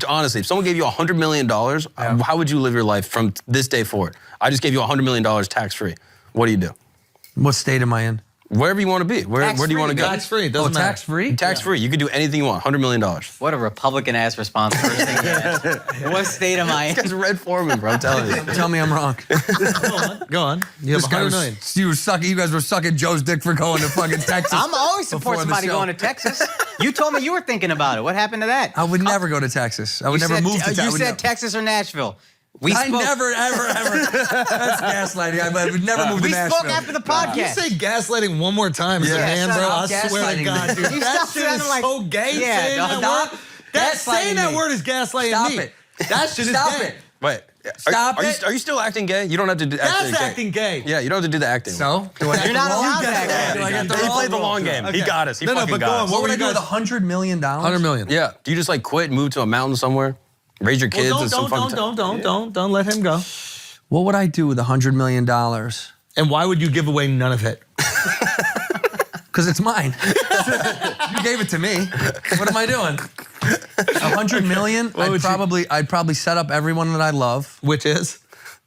honestly, if someone gave you $100 million, how would you live your life from this day forward? I just gave you $100 million tax-free. What do you do? What state am I in? Wherever you want to be. Where do you want to go? Tax-free, doesn't matter. Tax-free? Tax-free. You could do anything you want. $100 million. What a Republican-ass response. First thing you asked. What state am I in? This guy's Red Foreman, bro. I'm telling you. Tell me I'm wrong. Go on. You have $100 million. You guys were sucking Joe's dick for going to fucking Texas. I'm always support somebody going to Texas. You told me you were thinking about it. What happened to that? I would never go to Texas. I would never move to Texas. You said Texas or Nashville. I never, ever. That's gaslighting. I would never move to Nashville. We spoke after the podcast. You say gaslighting one more time as a man, bro. I swear to God, dude. That shit is so gay. Saying that word. Saying that word is gaslighting me. Stop it. That shit is gay. Wait. Stop it. Are you still acting gay? You don't have to do That's acting gay. Yeah, you don't have to do the acting. So? Do I You're not allowed to act gay. He played the long game. He got us. He fucking got us. What would I do with $100 million? $100 million. Yeah. Do you just like quit and move to a mountain somewhere? Raise your kids and some fun Don't let him go. What would I do with $100 million? And why would you give away none of it? Because it's mine. You gave it to me. What am I doing? $100 million? I'd probably set up everyone that I love. Which is?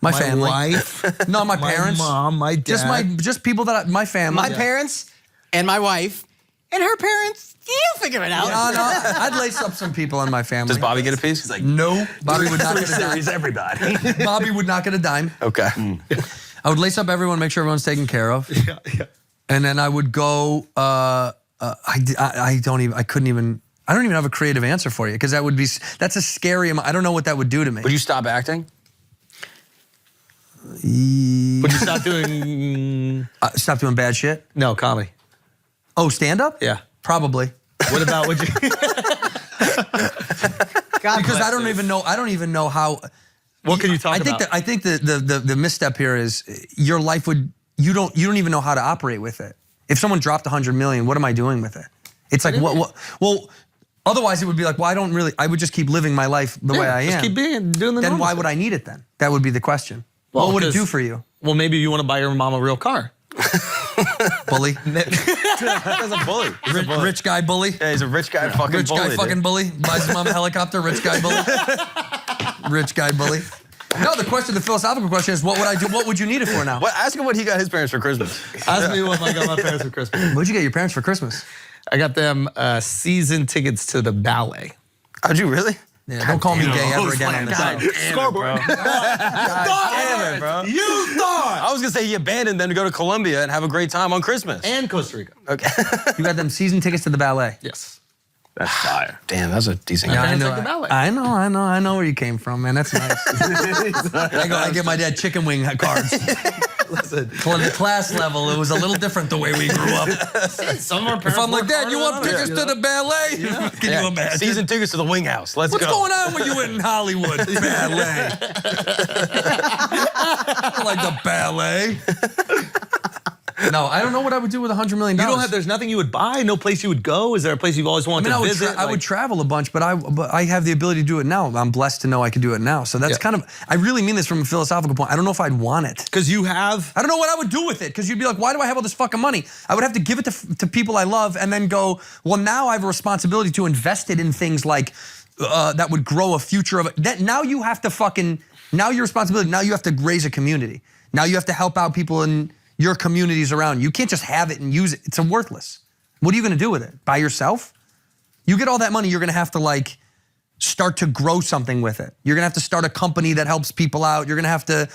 My family. My wife. No, my parents. My mom, my dad. Just people my family. My parents and my wife and her parents. You figure it out. No, I'd lace up some people in my family. Does Bobby get a piece? He's like, no. Bobby would not get a dime. Everybody. Bobby would not get a dime. Okay. I would lace up everyone, make sure everyone's taken care of. Yeah. And then I would go. I don't even have a creative answer for you because that's a scary. I don't know what that would do to me. Would you stop acting? Would you stop doing? Stop doing bad shit? No, comedy. Oh, stand up? Yeah. Probably. What about would you? Because I don't even know how. What can you talk about? I think the misstep here is your life would you don't even know how to operate with it. If someone dropped $100 million, what am I doing with it? It's like what? Well, otherwise it would be like, well, I would just keep living my life the way I am. Just keep doing the. Then why would I need it then? That would be the question. Well, what would it do for you? Well, maybe you want to buy your mom a real car. Bully. That's a bully. Rich guy bully. Yeah, he's a rich guy fucking rich bully. Rich guy fucking bully. Buys his mom a helicopter. Rich guy bully. Rich guy bully. No, the philosophical question is, what would I do? What would you need it for now? Well, ask him what he got his parents for Christmas. Ask me what I got my parents for Christmas. What'd you get your parents for Christmas? I got them season tickets to the ballet. How'd you really? Yeah, don't call me gay ever again on the show. Scoreboard. You thought, bro. You thought. I was gonna say he abandoned them to go to Colombia and have a great time on Christmas. And Costa Rica. Okay. You got them season tickets to the ballet? Yes. That's fire. Damn, that's a decent guy. I I know where you came from, man. That's nice. I get my dad chicken wing cards. Listen, the class level, it was a little different the way we grew up. Some of our parents if I'm like, Dad, you want tickets to the ballet? Yeah. Can you imagine? Season tickets to the Wing House. Let's What's go. going on with you in Hollywood? Ballet. Like the ballet. No, I don't know what I would do with $100 million. There's nothing you would buy? No place you would go? Is there a place you've always wanted to visit? I would travel a bunch, but I have the ability to do it now. I'm blessed to know I can do it now. So that's kind of, I really mean this from a philosophical point. I don't know if I'd want it. Because you have? I don't know what I would do with it. Because you'd be like, why do I have all this fucking money? I would have to give it to people I love and then go, well, now I have a responsibility to invest it in things like, that would grow a future of it. Now you have to now your responsibility, now you have to raise a community. Now you have to help out people in your communities around you. You can't just have it and use it. It's worthless. What are you going to do with it? By yourself? You get all that money, you're going to have to start to grow something with it. You're going to have to start a company that helps people out. You have to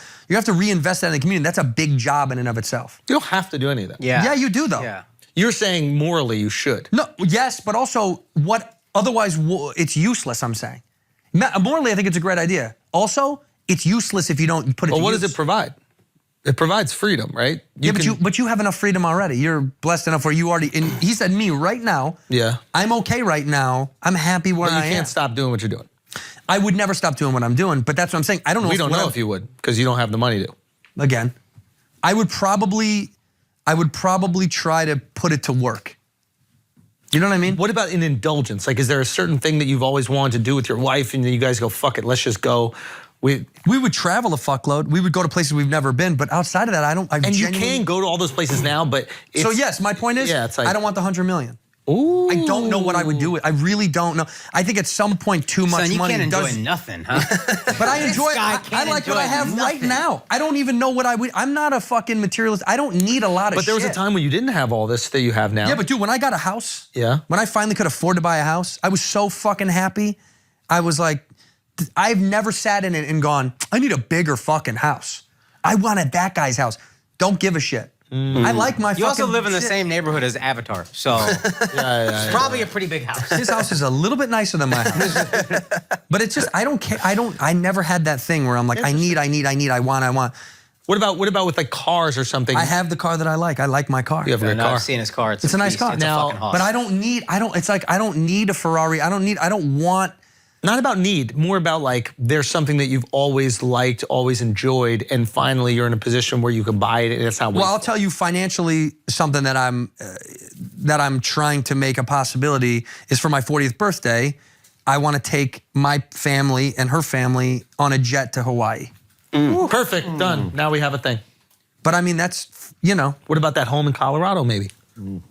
reinvest that in the community. That's a big job in and of itself. You don't have to do any of that. Yeah, you do though. Yeah. You're saying morally you should. No, yes, but also otherwise it's useless, I'm saying. Morally, I think it's a great idea. Also, it's useless if you don't put it to use. Well, what does it provide? It provides freedom, right? But you have enough freedom already. You're blessed enough where you already, and he said me right now, I'm okay right now. I'm happy where I am. But you can't stop doing what you're doing. I would never stop doing what I'm doing, but that's what I'm saying. I don't know. We don't know if you would, because you don't have the money to. Again, I would probably try to put it to work. You know what I mean? What about an indulgence? Like, is there a certain thing that you've always wanted to do with your wife and then you guys go, fuck it, let's just go? We would travel a fuckload. We would go to places we've never been, but outside of that, you can go to all those places now, but so yes, my point is, I don't want the $100 million. I don't know what I would do with. I really don't know. I think at some point too much you money can't enjoy nothing, huh? But I enjoy. I like what I have right now. I don't even know what I would. I'm not a fucking materialist. I don't need a lot of. But there was a time when you didn't have all this that you have now. Yeah, but dude, when I got a house, when I finally could afford to buy a house, I was so fucking happy. I was like, I've never sat in it and gone, I need a bigger fucking house. I wanted that guy's house. Don't give a shit. I like my. You also live in the same neighborhood as Avatar, so it's probably a pretty big house. His house is a little bit nicer than my house, but it's just I don't care. I never had that thing where I'm like I need, I want. What about with like cars or something? I have the car that I like. I like my car. You have a good car. I've seen his car. It's a nice car. It's a fucking hoss. But I don't need. It's like I don't need a Ferrari. I don't want. Not about need, more about like there's something that you've always liked, always enjoyed, and finally you're in a position where you can buy it and it's not wasteful. Well, I'll tell you financially something that I'm trying to make a possibility is for my 40th birthday, I want to take my family and her family on a jet to Hawaii. Perfect, done. Now we have a thing. But I mean, that's, you know. What about that home in Colorado maybe?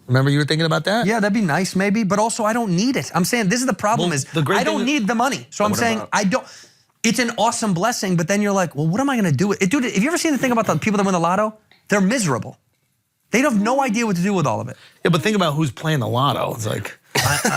Remember you were thinking about that? Yeah, that'd be nice maybe, but also I don't need it. I'm saying this is the problem I don't need the money. So I'm saying I don't, it's an awesome blessing, but then you're like, well, what am I gonna do with it? Dude, have you ever seen the thing about the people that win the lotto? They're miserable. They have no idea what to do with all of it. Yeah, but think about who's playing the lotto. It's like, you're not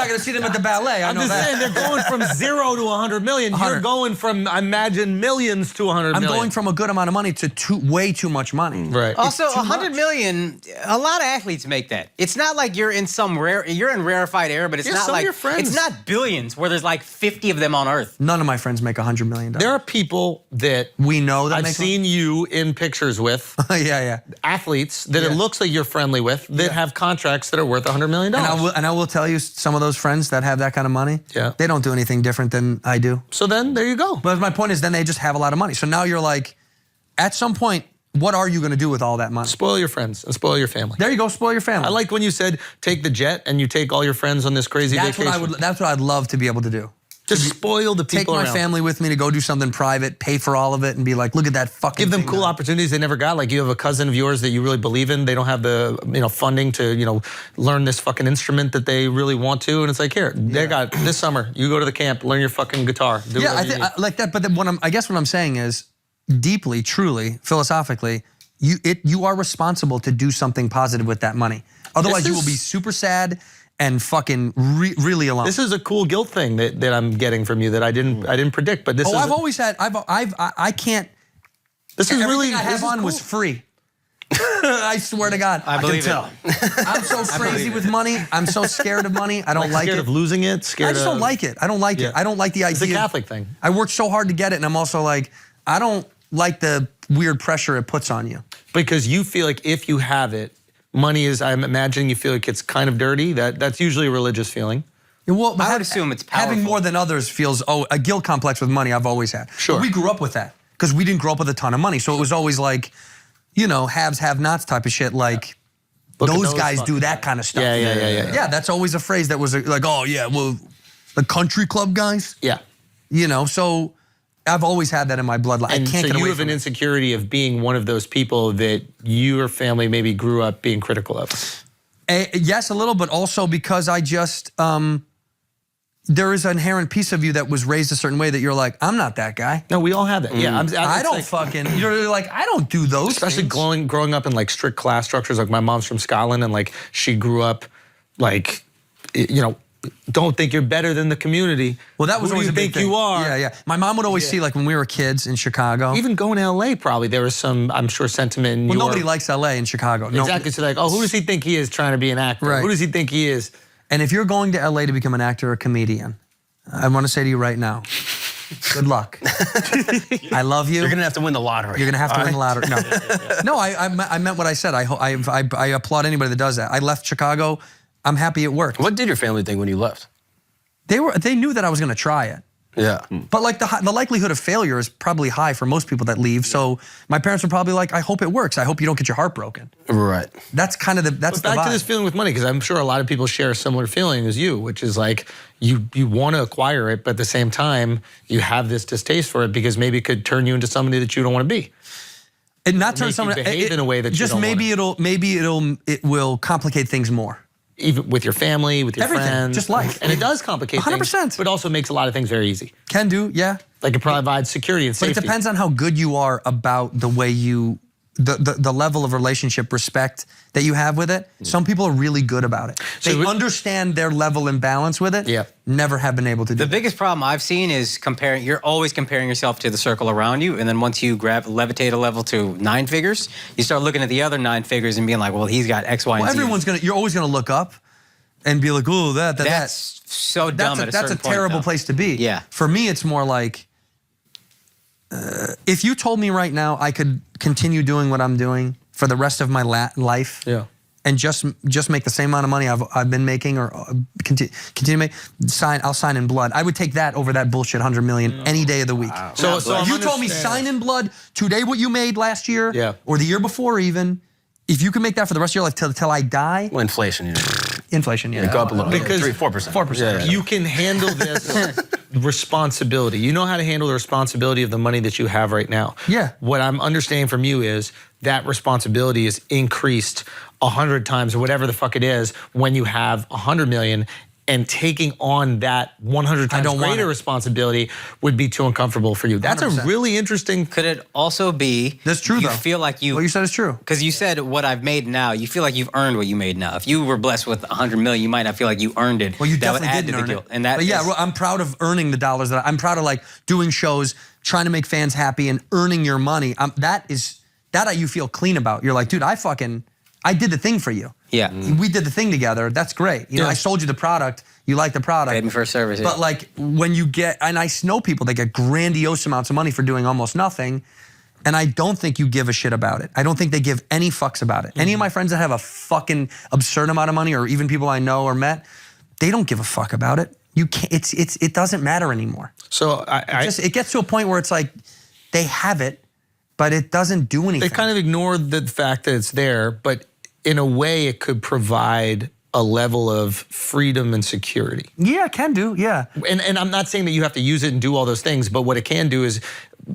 going to see them at the ballet. I'm just saying they're going from 0 to 100 million. 100. You're going from, I imagine, millions to 100 million. I'm going from a good amount of money to way too much money. Right. Also, 100 million, a lot of athletes make that. It's not like you're in rarefied air, but it's not like, it's not billions where there's like 50 of them on earth. None of my friends make $100 million. There are people that we know that I've seen you in pictures with. Yeah. Athletes that it looks like you're friendly with that have contracts that are worth $100 million. And I will tell you, some of those friends that have that kind of money, they don't do anything different than I do. So then, there you go. But my point is, then they just have a lot of money. So now you're like, at some point, what are you going to do with all that money? Spoil your friends and spoil your family. There you go, spoil your family. I like when you said, take the jet and you take all your friends on this crazy vacation. That's what I'd love to be able to do. Just spoil the people around. Take my family with me to go do something private, pay for all of it, and be like, look at that fucking Give them thing cool now. opportunities they never got. Like you have a cousin of yours that you really believe in. They don't have the funding to learn this fucking instrument that they really want to, and it's like here, they got this summer. You go to the camp, learn your fucking guitar. I like that. But then I guess what I'm saying is, deeply, truly, philosophically, you are responsible to do something positive with that money. Otherwise, you will be super sad and fucking really alone. This is a cool guilt thing that I'm getting from you that I didn't predict. But this is I've always had. I can't. This is really. Everything I have on was free. I swear to God. I believe can tell. I'm so crazy with money. I'm so scared of money. I don't like it. Scared of losing it. I just don't like it. I don't like it. I don't like the idea. It's a Catholic thing. I worked so hard to get it, and I'm also like, I don't like the weird pressure it puts on you. Because you feel like if you have it, money is, I'm imagining you feel like it's kind of dirty. That's usually a religious feeling. Well, I would assume it's powerful. Having more than others feels, a guilt complex with money I've always had. Sure. But we grew up with that because we didn't grow up with a ton of money. So it was always like, haves, have-nots type of shit. Like, those guys do that kind of stuff. Yeah. Yeah, that's always a phrase that was like, oh, yeah, well, the country club guys. Yeah. So I've always had that in my bloodline. And I can't get away you have from an it. insecurity of being one of those people that your family maybe grew up being critical of. Yes, a little, but also because I just, there is an inherent piece of you that was raised a certain way that you're like, I'm not that guy. No, we all have that. Yeah, I don't fucking, you're like, I don't do those especially things. growing up in like strict class structures. Like my mom's from Scotland and like she grew up like, don't think you're better than the community. Well, that was Who always do you a big think thing. you are. Yeah. My mom would always see, like when we were kids in Chicago. Even going to LA, probably there was some, I'm sure, sentiment in nobody likes LA in Chicago. Exactly. So like, who does he think he is trying to be an actor? Right. Who does he think he is? And if you're going to LA to become an actor or a comedian, I want to say to you right now, good luck. I love you. You're gonna have to win the lottery. You're gonna have to win the lottery. No, I meant what I said. I applaud anybody that does that. I left Chicago. I'm happy it worked. What did your family think when you left? They knew that I was going to try it. Yeah. But like the likelihood of failure is probably high for most people that leave. So my parents were probably like, I hope it works. I hope you don't get your heart broken. Right. That's kind of that's the vibe. Back to this feeling with money, because I'm sure a lot of people share a similar feeling as you, which is like you want to acquire it, but at the same time you have this distaste for it because maybe it could turn you into somebody that you don't want to be. And not turn make you someone behave in a way that you just don't maybe it will complicate things more. Even with your family, with your Everything, friends. just life. And it does complicate 100%. things, but also makes a lot of things very easy. Can do, yeah. Like it provides security and But safety. it depends on how good you are about the way you, the level of relationship respect that you have with it. Some people are really good about it. They understand their level and balance with it. Yeah. Never have been able to do The that. biggest problem I've seen is comparing. You're always comparing yourself to the circle around you, and then once you levitate a level to 9 figures, you start looking at the other 9 figures and being like, well, he's got X, Y, and Z. You're always gonna look up and be like, oh, That's so dumb. That's a terrible place to be. Yeah. For me, it's more like, if you told me right now I could continue doing what I'm doing for the rest of my life, Yeah. and just make the same amount of money I've been making, or continue to make, I'll sign in blood. I would take that over that bullshit 100 million any day of the week. Wow. So if I'm you told me sign in blood today what you made last year, Yeah. or the year before even, if you can make that for the rest of your life till I die, Well, inflation, inflation, yeah. go up a little bit. Because 4%. 4%. You can handle this responsibility. You know how to handle the responsibility of the money that you have right now. Yeah. What I'm understanding from you is that responsibility is increased 100 times or whatever the fuck it is when you have 100 million, and taking on that 100 times don't want greater it. responsibility would be too uncomfortable for you. That's a 100%. really interesting. Could it also be That's true, you though. feel like What you said is true. Because you said what I've made now, you feel like you've earned what you made now. If you were blessed with 100 million, you might not feel like you earned it. Well, you that would definitely add didn't to the earn guilt. it. And that but yeah, is- well, I'm proud of earning the dollars I'm proud of, like, doing shows, trying to make fans happy, and earning your money. You feel clean about. You're like, dude, I did the thing for you. Yeah. We did the thing together. That's great. You know, Yeah. I sold you the product. You like the product. Paid me for a service. But like when you get, and I know people that get grandiose amounts of money for doing almost nothing, and I don't think you give a shit about it. I don't think they give any fucks about it. Any of my friends that have a fucking absurd amount of money, or even people I know or met, they don't give a fuck about it. You can't. It doesn't matter anymore. So It gets to a point where it's like they have it, but it doesn't do anything. they kind of ignore the fact that it's there, but in a way it could provide a level of freedom and security. Yeah, it can do. Yeah. And I'm not saying that you have to use it and do all those things, but what it can do is,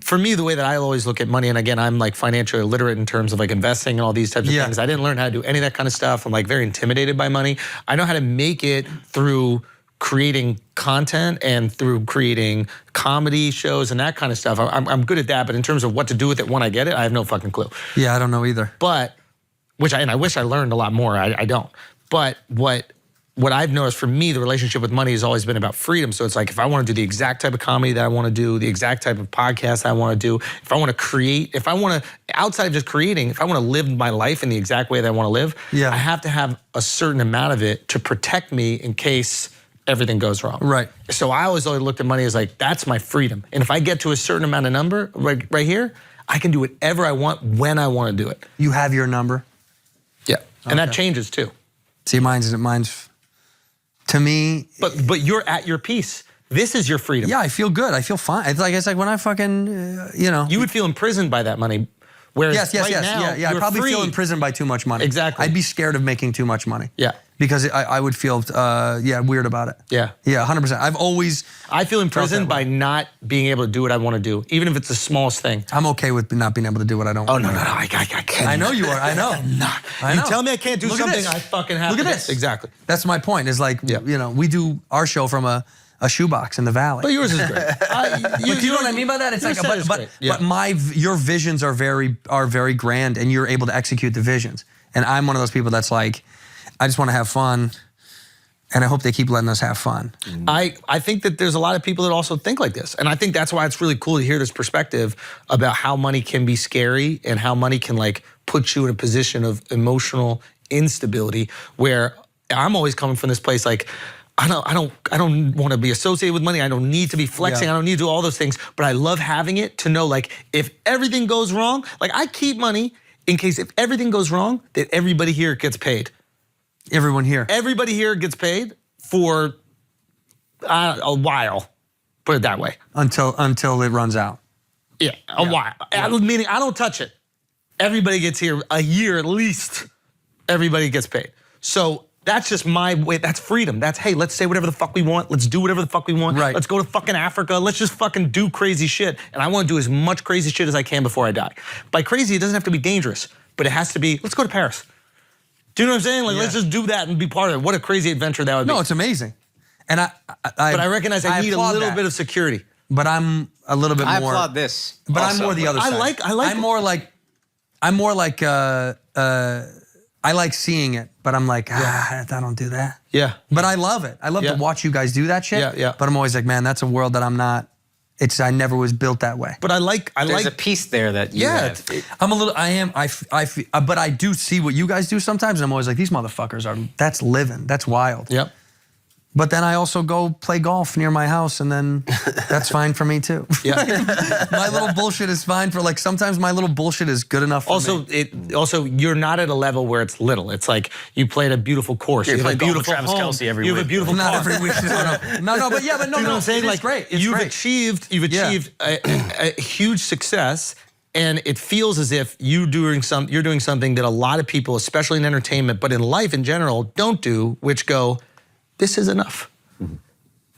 for me, the way that I always look at money, and again, I'm like financially illiterate in terms of like investing and all these types of things. I didn't learn how to do any of that kind of stuff. I'm like very intimidated by money. I know how to make it through creating content and through creating comedy shows and that kind of stuff. I'm good at that, but in terms of what to do with it when I get it, I have no fucking clue. Yeah, I don't know either. But, I wish I learned a lot more. I don't. But what I've noticed for me, the relationship with money has always been about freedom. So it's like, if I want to do the exact type of comedy that I want to do, the exact type of podcast I want to do, if I want to create, if I want to, outside of just creating, if I want to live my life in the exact way that I want to live, I have to have a certain amount of it to protect me in case everything goes wrong. Right. So I always looked at money as like, that's my freedom. And if I get to a certain amount of number right here, I can do whatever I want when I want to do it. You have your number. Yeah. And that changes too. See, mine's to me. But you're at your peace. This is your freedom. Yeah, I feel good. I feel fine. It's like when I fucking, You would feel imprisoned by that money. Whereas yes. now, Yeah. I you're probably free. feel imprisoned by too much money. Exactly. I'd be scared of making too much money. Yeah. Because I would feel, weird about it. Yeah. Yeah, 100%. I feel imprisoned that way. by not being able to do what I want to do, even if it's the smallest thing. I'm okay with not being able to do what I don't Oh, want. no, I can't. I know you are. I know. I You know. tell me I can't do Look at something, this. I fucking have Look to at do. this. Exactly. That's my point. Is like, we do our show from a shoebox in the valley. But yours is great. But you know what I mean by that? It's your like, set is great. Yeah. but your visions are very grand, and you're able to execute the visions. And I'm one of those people that's like, I just want to have fun, and I hope they keep letting us have fun. I think that there's a lot of people that also think like this. And I think that's why it's really cool to hear this perspective about how money can be scary and how money can like put you in a position of emotional instability, where I'm always coming from this place like, I don't want to be associated with money. I don't need to be flexing. I don't need to do all those things, but I love having it to know like if everything goes wrong, like I keep money in case if everything goes wrong, that everybody here gets paid. Everyone here. Everybody here gets paid for a while, put it that way. Until it runs out. Yeah, a while. Meaning I don't touch it. Everybody gets here a year at least. Everybody gets paid. So That's just my way. That's freedom. That's, hey, let's say whatever the fuck we want. Let's do whatever the fuck we want. Right. Let's go to fucking Africa. Let's just fucking do crazy shit. And I want to do as much crazy shit as I can before I die. By crazy, it doesn't have to be dangerous, but it has to be, let's go to Paris. Do you know what I'm saying? Like, let's just do that and be part of it. What a crazy adventure that would be. No, it's amazing. And but I recognize I need a little bit of security. But I'm a little bit more. I applaud this. But also. I'm more the other side. I'm more like I like seeing it, but I'm like, I don't do that. Yeah. But I love it. I love to watch you guys do that shit. Yeah, yeah. But I'm always like, man, that's a world that I'm not. I never was built that way. But There's a piece there that you have. But I do see what you guys do sometimes, and I'm always like, these motherfuckers that's living, that's wild. Yep. But then I also go play golf near my house, and then that's fine for me too. Yeah. My little bullshit is fine for, like, sometimes my little bullshit is good enough for me. Also, you're not at a level where it's little. It's like you played a beautiful course. You're you have a playing beautiful Travis home. Kelce every You have week. a beautiful Not car. every week. No, but yeah, but no, you know what I'm saying? It's great. It's you've great. achieved a huge success, and it feels as if you're doing something that a lot of people, especially in entertainment, but in life in general, don't do, which go, this is enough.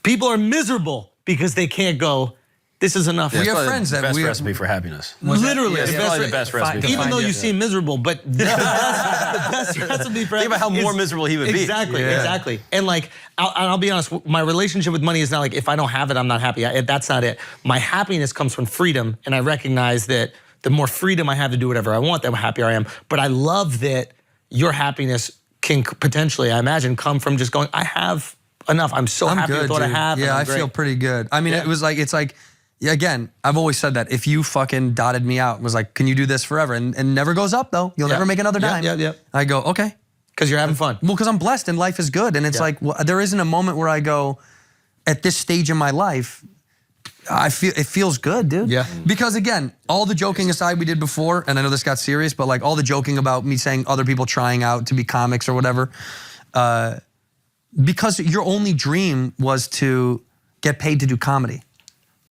People are miserable because they can't go, this is enough. We have friends that best recipe for happiness. Literally, Yeah, it's probably the best recipe. Even though you seem miserable, but the best recipe for Think about how more miserable he would be. Exactly, exactly. And like, I'll be honest, my relationship with money is not like, if I don't have it, I'm not happy. That's not it. My happiness comes from freedom, and I recognize that the more freedom I have to do whatever I want, the happier I am. But I love that your happiness can potentially, I imagine, come from just going, I have enough. I'm so happy with what I have. Yeah, I feel pretty good. I mean, it's like, yeah, again, I've always said that if you fucking dotted me out and was like, can you do this forever? And never goes up though. You'll never make another dime. Yeah. I go, okay. Because you're having fun. Well, because I'm blessed and life is good. And it's like, well, there isn't a moment where I go, at this stage in my life, it feels good, dude. Yeah. Because again, all the joking aside we did before, and I know this got serious, but like all the joking about me saying other people trying out to be comics or whatever, because your only dream was to get paid to do comedy.